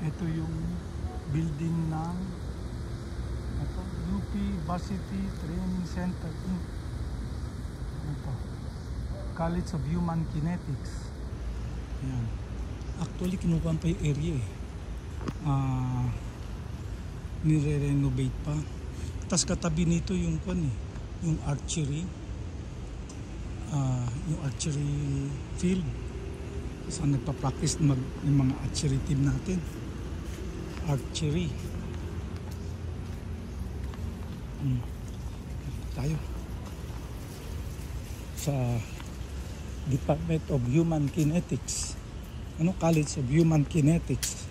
Ito yung building ng UP Varsity Training Center. Ito, College of Human Kinetics. Yan. Actually, kinukuha pa yung area eh. Nire-renovate pa. Tapos katabi nito yung yung archery. Yung archery field. Saan nagpa-practice yung mga archery team natin. Archery. Tayo sa Department of Human Kinetics. College of Human Kinetics.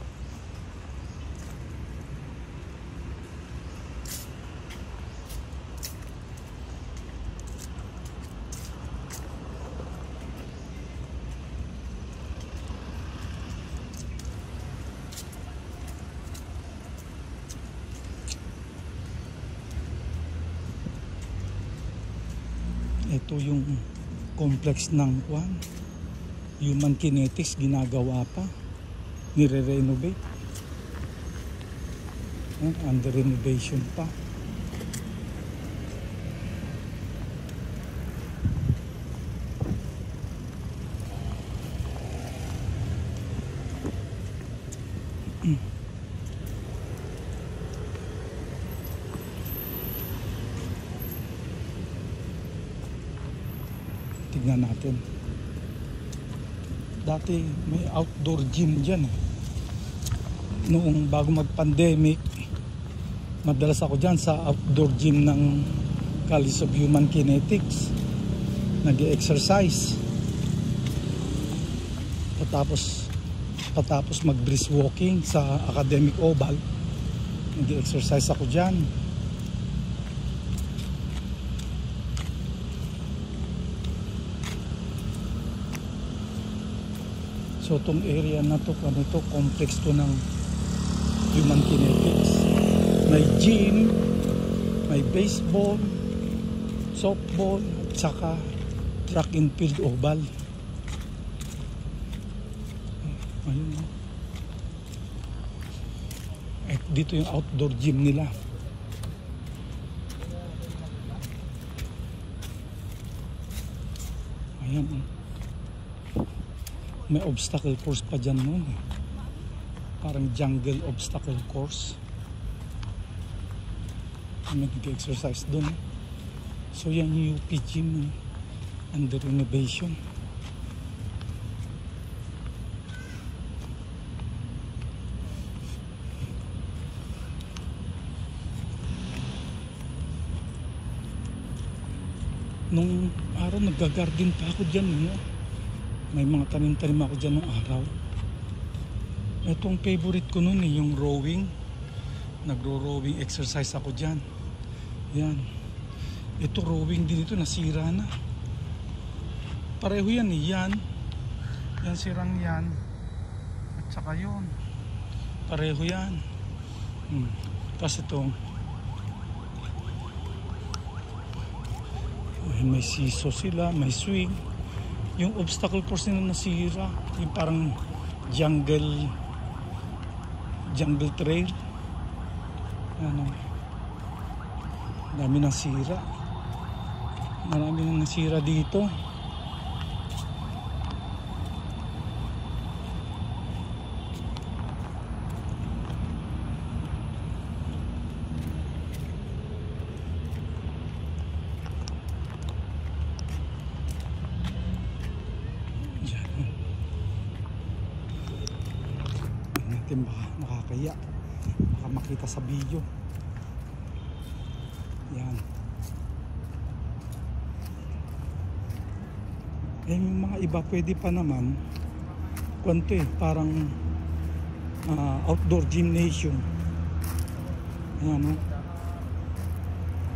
Ito yung complex ng Human Kinetics, ginagawa pa, nire-renovate, under renovation pa. Tignan natin. Dati may outdoor gym dyan eh. Noong bago mag-pandemic, madalas ako dyan sa outdoor gym ng College of Human Kinetics. Nag-exercise. Patapos mag-brisk walking sa Academic Oval, nag-exercise ako dyan. So itong area na to, complex to ng Human Kinetics. May gym, may baseball, softball, at saka track and field oval. Ayun. Dito yung outdoor gym nila. Ayan. May obstacle course pa dyan noon eh. Parang jungle obstacle course. Nag-exercise doon. So yan yung UP gym under renovation. Nung araw nag-garden pa ako dyan eh. May mga tanim-tanim ako dyan ng araw. Itong favorite ko nun eh, yung rowing. Nagro-rowing exercise ako dyan. Yan. Ito rowing din ito, nasira na. Pareho yan eh, yan. Yan sirang yan. At saka yun. Pareho yan. Tapos ito. May siso sila, may swing. Yung obstacle course nila nasira, yung parang jungle trail. Dami nang sira. Marami nang nasira dito. Baka makakaya, baka makita sa video. Yan. Yung mga iba pwede pa naman kwento eh, parang outdoor gymnasium. Yan,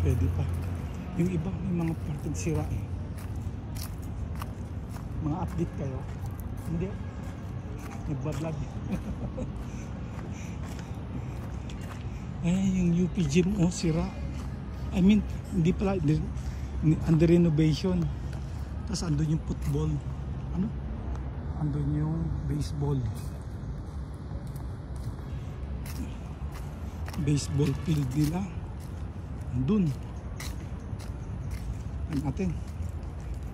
pwede pa. Yung iba may mga parteng sira eh. Mga athlete kayo? Hindi. Nagbablog. Yung UP gym sira. I mean, hindi pala under renovation. Tapos andun yung football. Andun yung baseball. baseball field nila. Andun. Yan natin.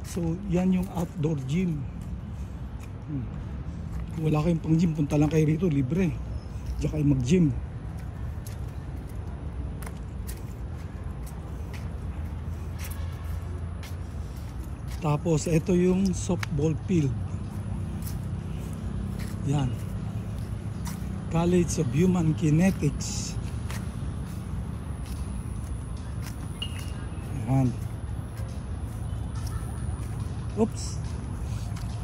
So, yan yung outdoor gym. Kung wala kayong pang gym, punta lang kayo rito, libre. Diyan kayo mag-gym. Tapos, ito yung softball field. Yan. College of Human Kinetics. Yan. Oops.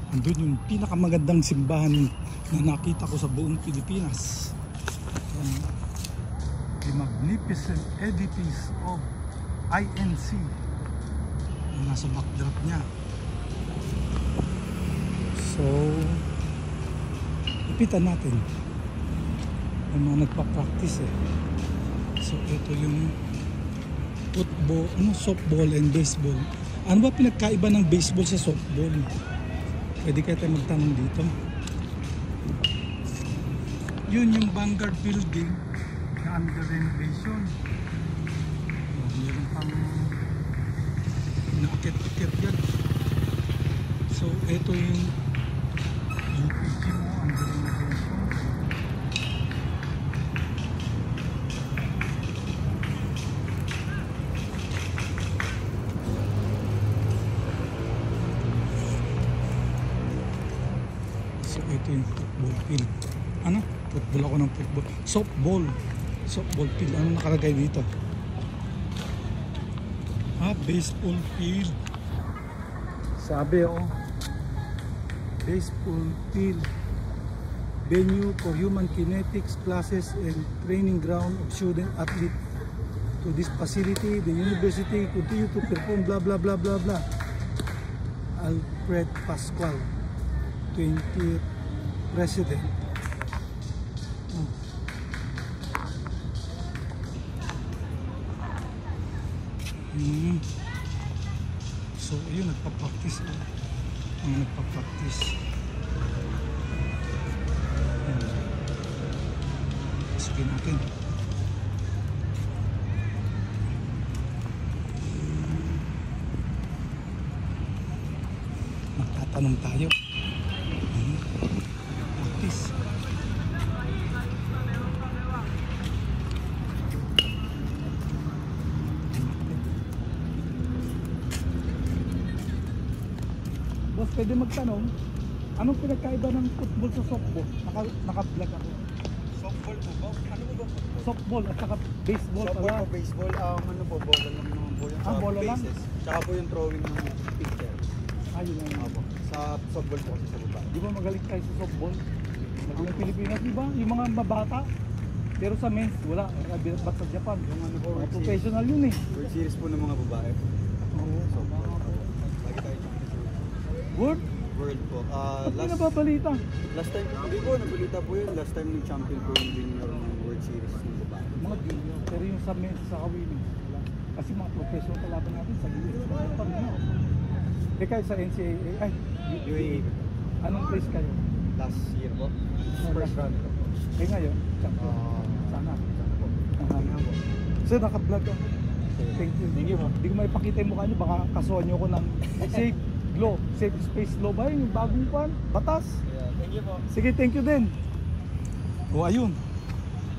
Andun yung pinakamagandang simbahan na nakita ko sa buong Pilipinas. The magnificent edifice of INC. Nasa backdrop niya. So, ipitan natin. May mga nagpa-practice eh. So, ito yung football, softball and baseball. Ano ba pinagkaiba ng baseball sa softball? Pwede kayo tayo magtanong dito. Yun yung Vanguard building na under renovation. Meron pang naakit-akit yan. So, ito yung UPG mo under renovation. So, ito yung football field. Ano? Football ako ng football. Softball. Softball field. Ano nakalagay dito? Baseball field. Sabi baseball field. Venue for human kinetics classes and training ground of student athlete. To this facility, the university continue to perform blah blah blah blah blah. Alfred Pascual, 20th President. So, ayun, nagpa-practice. Ang nagpa-practice. Pasukin natin. Magtatanong tayo. Practice. Boss, pwede magtanong, anong pinagkaiba ng football sa softball? Naka-vlog ako. Softball po ba? Ano po ba football? Softball at saka baseball Softball pala. po, baseball, ano po, bola lang naman po yung bola lang? bases. Tsaka po yung throwing ng pitcher. Ayun lang. Opo. Sa softball po kasi sa baba. Di ba magaling tayo sa softball? Ang Pilipinas, di ba? Yung mga mabata. Pero sa men's, wala. Ba't sa Japan? Yung ano po, Mga professional yun eh. World Series po ng mga babae. Oo. Softball. Lagi tayo champion. World? World po. Ba't Last nababalita? time, hindi po, nabalita po yun. Last time ng champion po yung junior ng World Series ng babae. Mga junior. Pero yung sa men's, sa women, wala. Kasi mga professional kalaban natin sa US. Sa Japan, no? Eh kayo sa NCAA, ay, UAE. anong place kayo? Last year po. First round po. Eh ngayon, champion. Sana. So naka-vlog ako. Thank you. Thank you po. Hindi ko maipakita yung mukha nyo, baka kasuhan nyo ako ng safe law, safe space law ba yung bagong pan? Batas. Yeah, thank you po. Sige, thank you din. O ayun,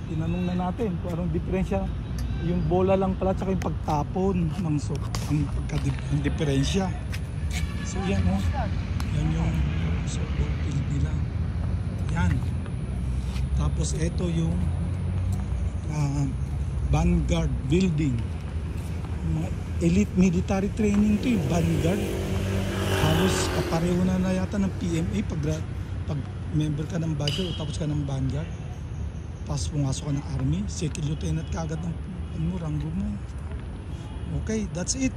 tinanong na natin kung anong diferensya. Yung bola lang pala tsaka yung pagtapon ng ang pagka-diferensya. So yan yan yung softball field nila. Yan. Tapos ito yung Vanguard building. Mga elite military training to yung Vanguard. Halos kapareho na yata ng PMA pag member ka ng Vanguard o tapos ka ng Vanguard. Tapos pumasok ka ng Army, second lieutenant ka agad ng ranggo mo. Okay, that's it.